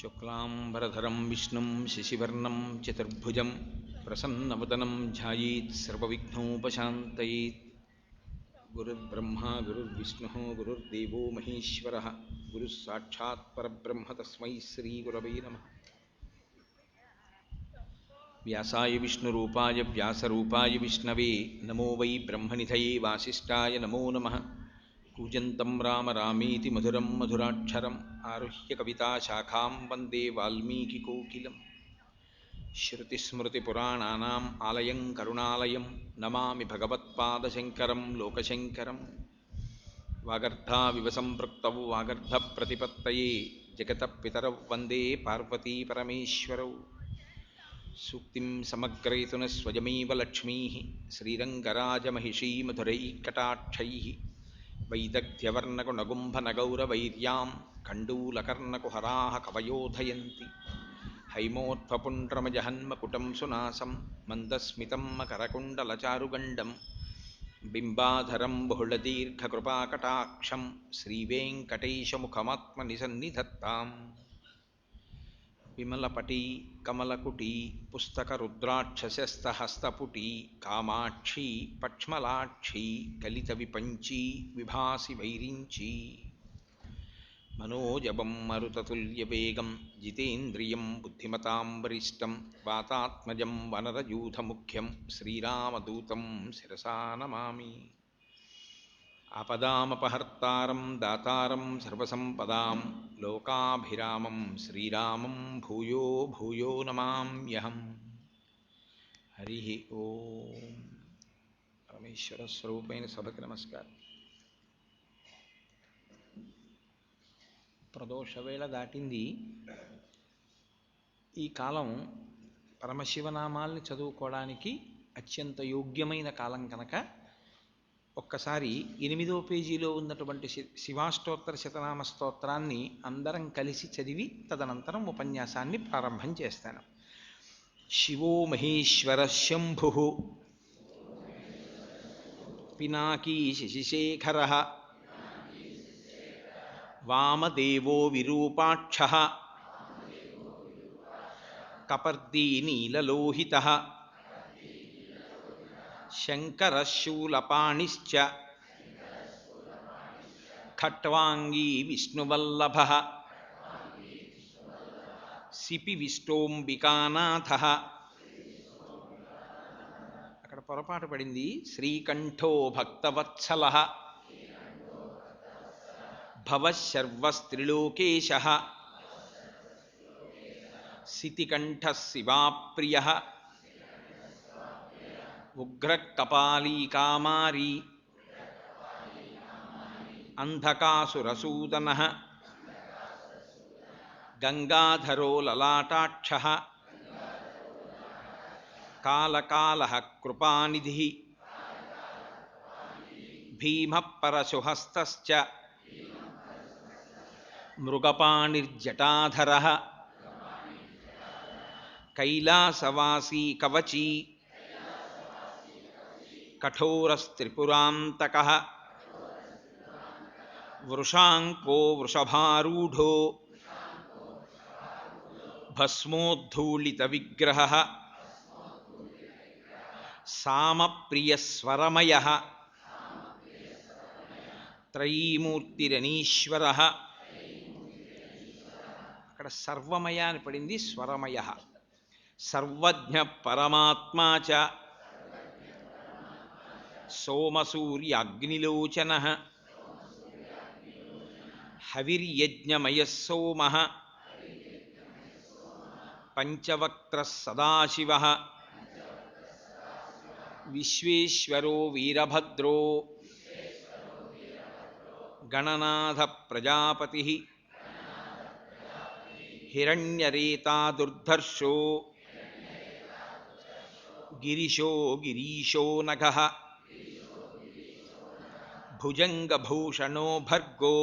శుక్లాంబరధరం విష్ణుం శశివర్ణం చతుర్భుజం ప్రసన్నవదనం ధ్యాయేత్ సర్వవిఘ్నోపశాంతయేత్. గురుర్బ్రహ్మా గురుర్విష్ణుః గురుర్దేవో మహేశ్వరః గురుః సాక్షాత్ పరబ్రహ్మ తస్మై శ్రీగురవే నమః. వ్యాసాయ విష్ణురూపాయ వ్యాసరూపాయ విష్ణవే నమో వై బ్రహ్మనిధయే వాసిష్ఠాయ నమో నమః. కూజంతం రామ రామేతి మధురం మధురాక్షరం ఆరుహ్య కవితాశాఖాం వందే వాల్మీకికోకిలం. శృతిస్మృతిపురాణానాం ఆలయం కరుణాలయం నమామి భగవత్పాదశంకరం లోకశంకరం. వాగర్ధావివ సంపృక్తౌ వాగర్ధప్రతిపత్తయే జగతః పితరౌ వందే పార్వతీపరమేశ్వరౌ. సూక్తిం సమగ్రయతున స్వయమేవ లక్ష్మీః శ్రీరంగరాజమహిషీ మధురైకటాక్షైః. వైదగ్ధ్యవర్ణకునగుంభనగౌరవైర్యాం కండూలకర్ణకుహరాः కవయోధయంతి. హైమోత్ఫపుండ్రమజహన్మకుటం సునాసం మందస్మితం మకరకుండలచారుగండం. బింబాధరం బహుళదీర్ఘకృపాకటాక్షం శ్రీవేంకటేశముఖమాత్మనిసన్నిధత్తాం. విమలపటీ కమలకుటీ పుస్తకరుద్రాక్షసస్తహస్తపుటీ కామాక్షీ పక్ష్మలాక్షీ కలితవిపంచీ విభాసి వైరించీ. మనోజవం మరుతతుల్యవేగం జితేంద్రియం బుద్ధిమతాం వరిష్టం వాతాత్మజం వనరయూథముఖ్యం శ్రీరామదూతం శిరసా నమామి. ఆపదామపహర్తారం దాతారం సర్వసంపదాం లోకాభిరామం శ్రీరామం భూయో భూయో నమామ్యహం. హరి ఓం. పరమేశ్వర స్వరూపైన సభకి నమస్కారం. ప్రదోషవేళ దాటింది. ఈ కాలం పరమశివనామాల్ని చదువుకోవడానికి అత్యంత యోగ్యమైన కాలం కనుక ఒక్కసారి 8వ పేజీలో ఉన్నటువంటి శివాష్టోత్తర శతనామ స్తోత్రాన్ని అందరం కలిసి చదివి తదనంతరం ఉపన్యాసాన్ని ప్రారంభం చేస్తాను. శివో మహేశ్వర శంభుః పినాకీ శశిశేఖరః వామదేవో విరూపాక్షః కపర్దీ నీలలోహితః శంకరశూలపాణిశ్చ ఖట్వాంగీ విష్ణువల్లభః సిపి విష్టోంబికానాథః. అక్కడ పొరపాటు పడింది. శ్రీకంఠో భక్తవత్సలః భవశర్వస్త్రిలోకేశః సితికంఠః శివాప్రియః ఉగ్రకపాలీకామారీ అంధకాసురసూదనః గంగాధరో లలాటాక్షః కాలకాలః కృపానిధిః భీమః పరశుహస్తశ్చ మృగపాణిర్జటాధరః కైలాసవాసీ కవచీ కఠోరస్త్రిపురాంతకః వృషాంకో వృషభారూఢో భస్మోద్ధూళితవిగ్రహः సామప్రియస్వరమయः త్రయీమూర్తిరనీశ్వరः. అక్కడ సర్వమయ అని పడింది, స్వరమయః. సర్వజ్ఞ పరమాత్మా చ సోమసూర్యాగ్నిలోచనః హవిర్యజ్ఞమయః సోమః పంచవక్త్రః సదాశివః విశ్వేశ్వరో వీరభద్రో గణనాథః ప్రజాపతిః హిరణ్యరేతా దుర్ధర్షో గిరిశో గిరీశో నఘః భుజంగభూషణో భర్గో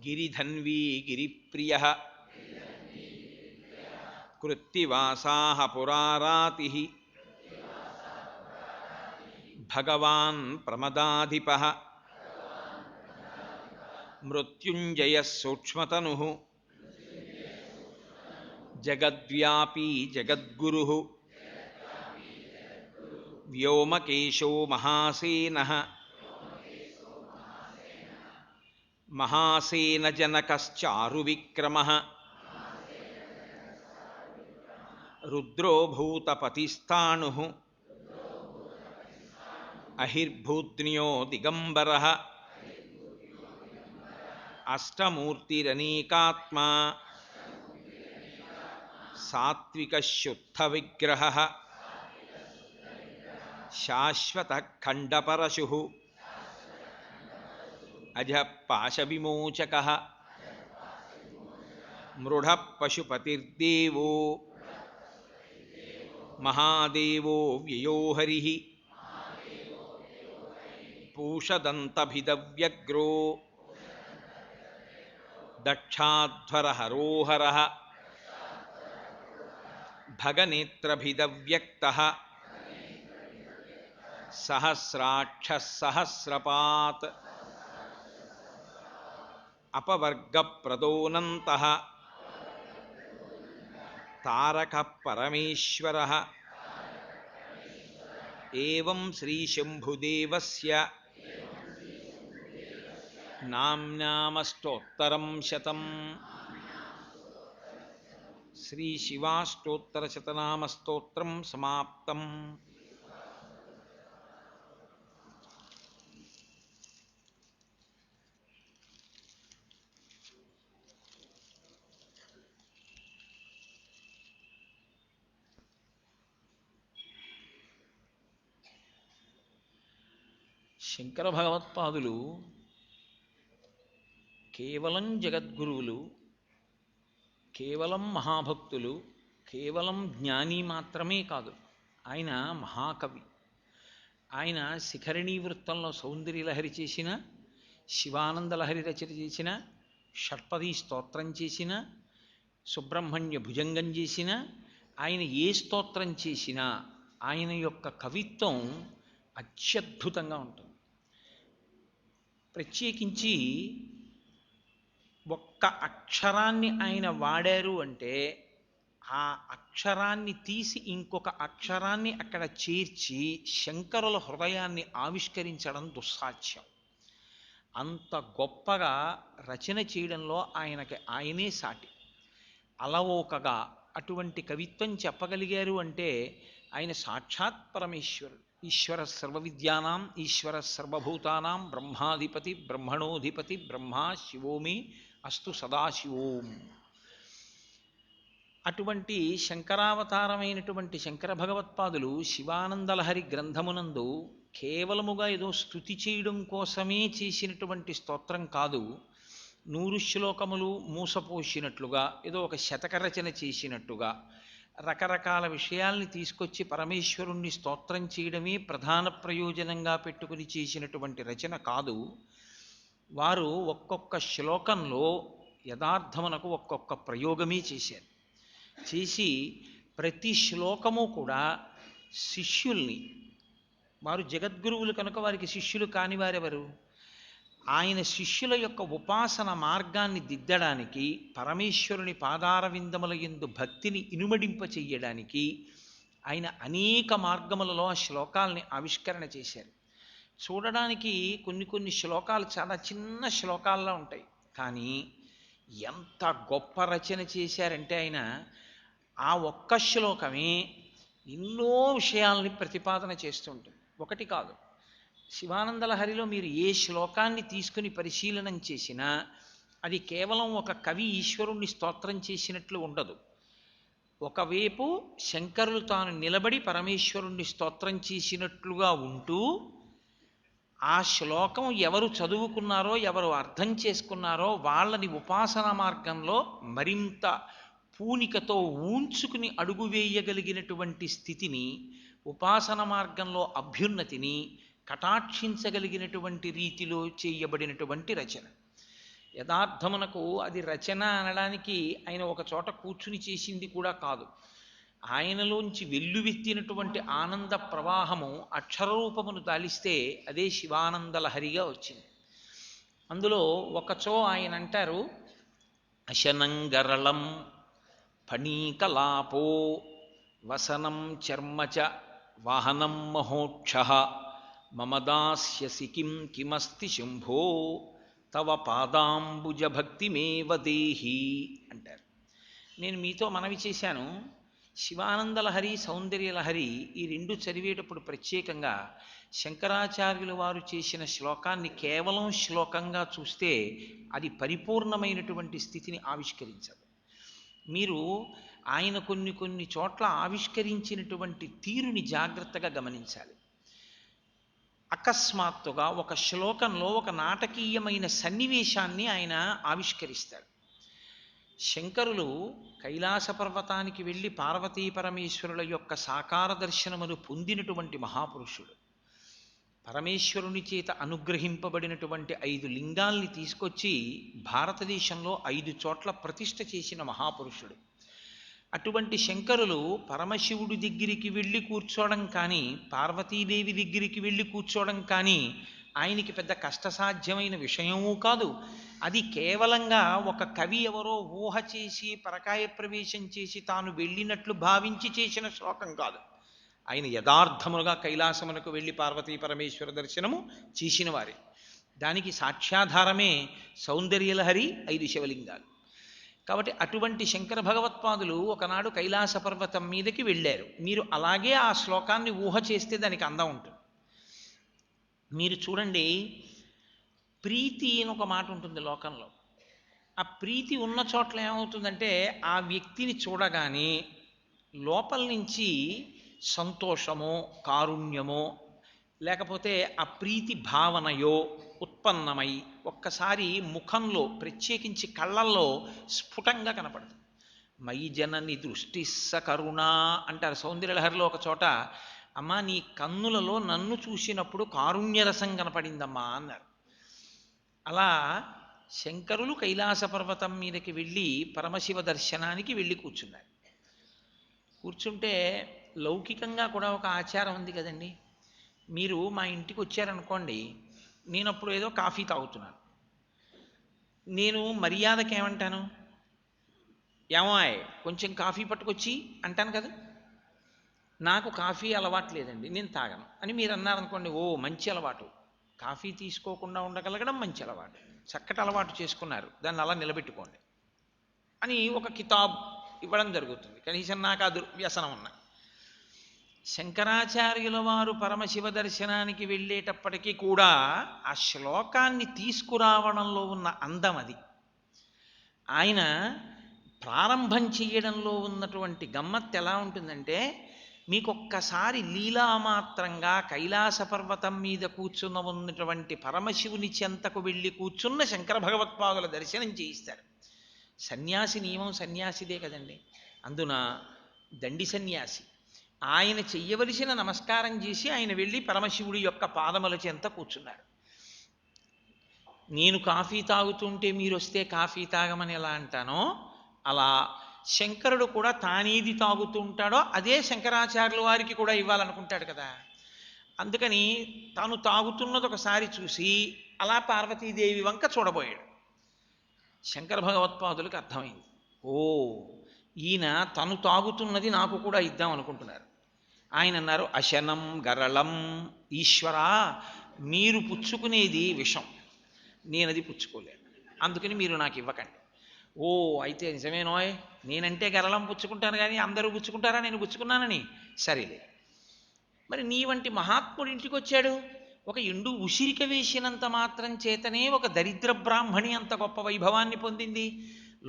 గిరిధన్వీ గిరిప్రియః కృత్తివాసాః పురారాతిః భగవాన్ ప్రమదాధిపః మృత్యుంజయ సూక్ష్మతను జగద్వ్యాపీ జగద్గురు వ్యోమకేశో మహాసేనః మహాసేనజనకశ్చారువిక్రమః రుద్రో భూతపతిస్థాణుః అహిర్భూత్న్యో దిగంబరః అష్టమూర్తిరనేకాత్మా సాత్వికశుద్ధవిగ్రహः శాశ్వతఖండపరశుః అజః పాశవిమోచకः మృఢః పశుపతిర్దేవో మహాదేవో వ్యయో హరిః పూషదంతభిదవ్యగ్రో దక్షాధ్వరహరోహరः భగనేత్రభిదవ్యక్తः సహస్రాక్షः సహస్రపాత్ అపవర్గప్రదోనంతః తారకః పరమేశ్వరः ఏవం శ్రీశంభుదేవస్య నామ్నామష్టోత్తరం శతం. శ్రీశివాష్టోత్తరశతనామస్తోత్రం సమాప్తం. శంకర భగవత్పాదులు కేవలం జగద్గురువులు, కేవలం మహాభక్తులు, కేవలం జ్ఞాని మాత్రమే కాదు. ఆయన మహాకవి. ఆయన శిఖరిణీ వృత్తంలో సౌందర్యలహరి చేసిన, శివానందలహరి రచన చేసిన, షట్పదీ స్తోత్రం చేసిన, సుబ్రహ్మణ్య భుజంగం చేసిన, ఆయన ఏ స్తోత్రం చేసినా ఆయన యొక్క కవిత్వం అత్యద్భుతంగా ఉంటుంది. ప్రత్యేకించి ఒక్క అక్షరాన్ని ఆయన వాడారు అంటే ఆ అక్షరాన్ని తీసి ఇంకొక అక్షరాన్ని అక్కడ చేర్చి శంకరుల హృదయాన్ని ఆవిష్కరించడం దుస్సాధ్యం. అంత గొప్పగా రచన చేయడంలో ఆయనే సాటి. అలవోకగా అటువంటి కవిత్వం చెప్పగలిగారు అంటే ఆయన సాక్షాత్ పరమేశ్వరుడు. ఈశ్వర సర్వవిద్యానాం ఈశ్వర సర్వభూతానాం బ్రహ్మాధిపతి బ్రహ్మణోధిపతి బ్రహ్మా శివోమి అస్తు సదాశివోం. అటువంటి శంకరావతారమైనటువంటి శంకర భగవత్పాదులు శివానందలహరి గ్రంథమునందు కేవలముగా ఏదో స్తుతి చేయడం కోసమే చేసినటువంటి స్తోత్రం కాదు. 100 శ్లోకములు మూసపోసినట్లుగా, ఏదో ఒక శతక రచన చేసినట్టుగా రకరకాల విషయాల్ని తీసుకొచ్చి పరమేశ్వరుణ్ణి స్తోత్రం చేయడమే ప్రధాన ప్రయోజనంగా పెట్టుకుని చేసినటువంటి రచన కాదు. వారు ఒక్కొక్క శ్లోకంలో యథార్థమునకు ఒక్కొక్క ప్రయోగమే చేశారు. చేసి ప్రతి శ్లోకము కూడా శిష్యుల్ని, వారు జగద్గురువులు కనుక వారికి శిష్యులు కాని వారెవరు? ఆయన శిష్యుల యొక్క ఉపాసన మార్గాన్ని దిద్దడానికి, పరమేశ్వరుని పాదారవిందముల యందు భక్తిని ఇనుమడింప చెయ్యడానికి ఆయన అనేక మార్గములలో ఆ శ్లోకాలని ఆవిష్కరణ చేశారు. చూడడానికి కొన్ని శ్లోకాలు చాలా చిన్న శ్లోకాల్లో ఉంటాయి, కానీ ఎంత గొప్ప రచన చేశారంటే ఆయన ఆ ఒక్క శ్లోకమే ఎన్నో విషయాల్ని ప్రతిపాదన చేస్తుంటుంది. ఒకటి కాదు, శివానందలహరిలో మీరు ఏ శ్లోకాన్ని తీసుకుని పరిశీలనం చేసినా అది కేవలం ఒక కవి ఈశ్వరుణ్ణి స్తోత్రం చేసినట్లు ఉండదు. ఒకవైపు శంకరులు తాను నిలబడి పరమేశ్వరుణ్ణి స్తోత్రం చేసినట్లుగా ఉంటూ, ఆ శ్లోకం ఎవరు చదువుకున్నారో ఎవరు అర్థం చేసుకున్నారో వాళ్ళని ఉపాసన మార్గంలో మరింత పూనికతో ఊంచుకుని అడుగు వేయగలిగినటువంటి స్థితిని, ఉపాసన మార్గంలో అభ్యున్నతిని కటాక్షించగలిగినటువంటి రీతిలో చేయబడినటువంటి రచన. యథార్థమునకు అది రచన అనడానికి ఆయన ఒక చోట కూర్చుని చేసింది కూడా కాదు. ఆయనలోంచి వెల్లువెత్తినటువంటి ఆనంద ప్రవాహము అక్షరరూపమును దాలిస్తే అదే శివానందలహరిగా వచ్చింది. అందులో ఒకచో ఆయన అంటారు, అశనంగరళం ఫణీకలాపో వసనం చర్మచ వాహనం మహోక్ష మమ దాస్యసి కిం కిమస్తి శంభో తవ పాదాంబుజ భక్తిమేవ దేహి అంటారు. నేను మీతో మనవి చేశాను, శివానందలహరి సౌందర్యలహరి ఈ రెండు చదివేటప్పుడు ప్రత్యేకంగా శంకరాచార్యుల వారు చేసిన శ్లోకాన్ని కేవలం శ్లోకంగా చూస్తే అది పరిపూర్ణమైనటువంటి స్థితిని ఆవిష్కరించదు. మీరు ఆయన కొన్ని చోట్ల ఆవిష్కరించినటువంటి తీరుని జాగ్రత్తగా గమనించాలి. అకస్మాత్తుగా ఒక శ్లోకంలో ఒక నాటకీయమైన సన్నివేశాన్ని ఆయన ఆవిష్కరిస్తాడు. శంకరులు కైలాస పర్వతానికి వెళ్ళి పార్వతీ పరమేశ్వరుల యొక్క సాకార దర్శనమును పొందినటువంటి మహాపురుషుడు. పరమేశ్వరుని చేత అనుగ్రహింపబడినటువంటి 5 లింగాల్ని తీసుకొచ్చి భారతదేశంలో 5 చోట్ల ప్రతిష్ఠ చేసిన మహాపురుషుడు. అటువంటి శంకరులు పరమశివుడి దగ్గరికి వెళ్ళి కూర్చోవడం కానీ, పార్వతీదేవి దగ్గరికి వెళ్ళి కూర్చోవడం కానీ ఆయనకి పెద్ద కష్టసాధ్యమైన విషయమూ కాదు. అది కేవలంగా ఒక కవి ఎవరో ఊహ చేసి పరకాయ ప్రవేశం చేసి తాను వెళ్ళినట్లు భావించి చేసిన శ్లోకం కాదు. ఆయన యథార్థములుగా కైలాసమునకు వెళ్ళి పార్వతీ పరమేశ్వర దర్శనము చేసిన వారే. దానికి సాక్ష్యాధారమే సౌందర్యలహరి 5 శివలింగాలు. కాబట్టి అటువంటి శంకర భగవత్పాదులు ఒకనాడు కైలాస పర్వతం మీదకి వెళ్ళారు. మీరు అలాగే ఆ శ్లోకాన్ని ఊహ చేస్తే దానికి అందం ఉంటుంది. మీరు చూడండి, ప్రీతి అని ఒక మాట ఉంటుంది లోకంలో. ఆ ప్రీతి ఉన్న చోట్ల ఏమవుతుందంటే ఆ వ్యక్తిని చూడగానే లోపల నుంచి సంతోషమో కారుణ్యమో లేకపోతే ఆ ప్రీతి భావనయో ఉత్పన్నమై ఒక్కసారి ముఖంలో ప్రత్యేకించి కళ్ళల్లో స్ఫుటంగా కనపడుతుంది. మయి జనని దృష్టి సకరుణ అంటారు సౌందర్యలహరిలో ఒక చోట. అమ్మా, నీ కన్నులలో నన్ను చూసినప్పుడు కారుణ్యరసం కనపడిందమ్మా అన్నారు. అలా శంకరులు కైలాస పర్వతం మీదకి వెళ్ళి పరమశివ దర్శనానికి వెళ్ళి కూర్చున్నారు. కూర్చుంటే లౌకికంగా కూడా ఒక ఆచారం ఉంది కదండి. మీరు మా ఇంటికి వచ్చారనుకోండి, నేను అప్పుడు ఏదో కాఫీ తాగుతున్నాను. నేను మర్యాదకి ఏమంటాను? ఏమాయ్ కొంచెం కాఫీ పట్టుకొచ్చి అంటాను కదా. నాకు కాఫీ అలవాటు లేదండి, నేను తాగను అని మీరు అన్నారనుకోండి, ఓ మంచి అలవాటు, కాఫీ తీసుకోకుండా ఉండగలగడం మంచి అలవాటు, చక్కటి అలవాటు చేసుకున్నారు, దాన్ని అలా నిలబెట్టుకోండి అని ఒక కితాబ్ ఇవ్వడం జరుగుతుంది. కనీసం నాకు ఆ దుర్వ్యసనం ఉన్నాయి. శంకరాచార్యుల వారు పరమశివ దర్శనానికి వెళ్ళేటప్పటికీ కూడా ఆ శ్లోకాన్ని తీసుకురావడంలో ఉన్న అందం అది. ఆయన ప్రారంభం చేయడంలో ఉన్నటువంటి గమ్మత్తు ఎలా ఉంటుందంటే, మీకొక్కసారి లీలామాత్రంగా కైలాస పర్వతం మీద కూర్చున్న ఉన్నటువంటి పరమశివుని చెంతకు వెళ్ళి కూర్చున్న శంకర భగవత్పాదుల దర్శనం చేయిస్తారు. సన్యాసి నియమం సన్యాసిదే కదండి. అందున దండి సన్యాసి ఆయన చెయ్యవలసిన నమస్కారం చేసి ఆయన వెళ్ళి పరమశివుడి యొక్క పాదముల చెంత కూర్చున్నారు. నేను కాఫీ తాగుతుంటే మీరు వస్తే కాఫీ తాగమని ఎలా అంటానో, అలా శంకరుడు కూడా తానేది తాగుతుంటాడో అదే శంకరాచార్యుల వారికి కూడా ఇవ్వాలనుకుంటాడు కదా. అందుకని తాను తాగుతున్నది ఒకసారి చూసి అలా పార్వతీదేవి వంక చూడబోయాడు. శంకర భగవత్పాదులకు అర్థమైంది, ఓ ఈయన తను తాగుతున్నది నాకు కూడా ఇద్దాం అనుకుంటున్నారు. ఆయన అన్నారు, అశనం గరళం ఈశ్వరా, మీరు పుచ్చుకునేది విషం, నేనది పుచ్చుకోలేను, అందుకని మీరు నాకు ఇవ్వకండి. ఓ అయితే నిజమేనోయ్, నేనంటే గరళం పుచ్చుకుంటాను కానీ అందరూ పుచ్చుకుంటారా నేను పుచ్చుకున్నానని? సరేలే. మరి నీ వంటి మహాత్ముడి ఇంటికి వచ్చాడు, ఒక ఎండు ఉసిరిక వేసినంత మాత్రం చేతనే ఒక దరిద్ర బ్రాహ్మణి అంత గొప్ప వైభవాన్ని పొందింది.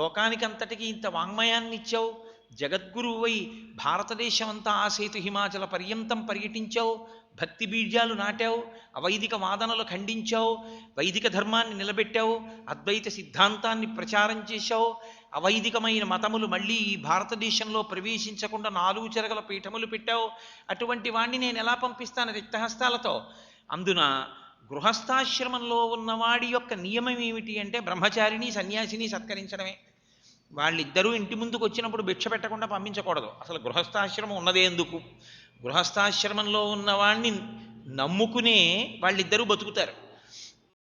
లోకానికి అంతటికీ ఇంత వాంగ్మయాన్ని ఇచ్చావు, జగద్గురువై భారతదేశం అంతా ఆసేతు హిమాచల పర్యంతం పర్యటించావు, భక్తి బీజాలు నాటావు, అవైదిక వాదనలు ఖండించావు, వైదిక ధర్మాన్ని నిలబెట్టావు, అద్వైత సిద్ధాంతాన్ని ప్రచారం చేశావు, అవైదికమైన మతములు మళ్ళీ ఈ భారతదేశంలో ప్రవేశించకుండా 4 చెరగల పీఠములు పెట్టావు. అటువంటి వాణ్ణి నేను ఎలా పంపిస్తాను రిక్తహస్తాలతో? అందున గృహస్థాశ్రమంలో ఉన్నవాడి యొక్క నియమం ఏమిటి అంటే బ్రహ్మచారిని సన్యాసిని సత్కరించడమే. వాళ్ళిద్దరూ ఇంటి ముందుకు వచ్చినప్పుడు భిక్ష పెట్టకుండా పంపించకూడదు. అసలు గృహస్థాశ్రమం ఉన్నదే ఎందుకు? గృహస్థాశ్రమంలో ఉన్నవాణ్ణి నమ్ముకునే వాళ్ళిద్దరూ బతుకుతారు.